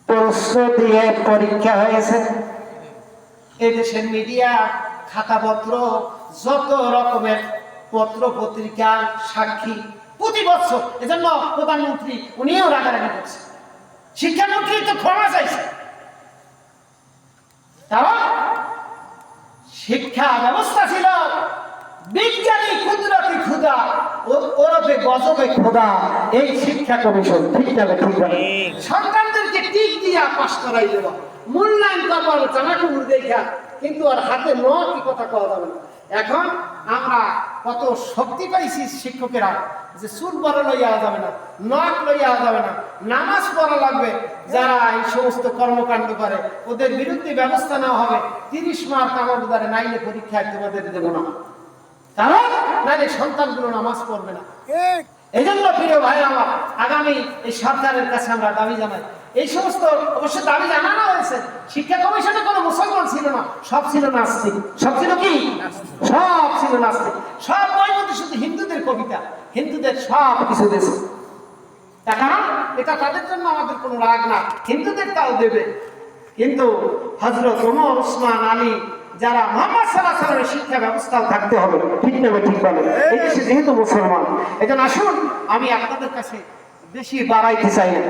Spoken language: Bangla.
প্রশ্ন দিয়ে পরীক্ষা হয়েছে। এদেশের মিডিয়া খাতাপত্র যত রকমের পত্র পত্রিকা সাক্ষী প্রতি বছর। এজন্য প্রধানমন্ত্রী উনিও রাগারাগি করছে, শিক্ষামন্ত্রী তো ক্ষমা চাইছে। কারণ শিক্ষা ব্যবস্থা ছিল বিজ্ঞানী কুদরতি খোদা ওরফে গজবে খোদা, এই শিক্ষা কমিশন। ঠিক না ঠিক বলে? সন্তানদেরকে টিক দিয়া পাস করাই দেওয়া, মূল্যায়ন করবার জানাকুমুর দেখা, কিন্তু আর হাতে কি কথা কওয়া যাবে না। এখন আমরা কত শক্তি পাইছি শিক্ষকেরা যে চুল বড় লইয়া যাবে না, নখ লইয়া যাবে না, নামাজ পড়া লাগবে। যারা এই সমস্ত কর্মকাণ্ড করে ওদের বিরুদ্ধে ব্যবস্থা নেওয়া হবে। 30 মার্ক আমার উদারে নাইলে পরীক্ষায় তোমাদের দেবো না, কারণ নাইলে সন্তানগুলো নামাজ পড়বে না। এই জন্য প্রিয় ভাই আমার, আগামী এই সরকারের কাছে আমরা দাবি জানাই। এই সমস্ত অবশ্য দাবি জানানো হয়েছে। শিক্ষা কমিশনে কোনো মুসলমান ছিল না, সব ছিল নাস্তিক। সব ছিল কি? সব ছিল নাস্তিক। সব বই মধ্যে শুধু হিন্দুদের কবিতা, হিন্দুদের সব কিছু দেশে। তার কারণ এটা তাদের জন্য আমাদের কোনো রাগ না, হিন্দুদের তাও দেবে। কিন্তু হযরত ওমর, ওসমান, আলী, যারা মুহাম্মদ সাল্লাল্লাহু আলাইহি ওয়াসাল্লামের শিক্ষা ব্যবস্থাও থাকতে হবে। ঠিক না ঠিক বলে? এই দেশে যেহেতু মুসলমান, এজন্য আসুন, আমি আপনাদের কাছে বেশি বাড়াইতে চাই না।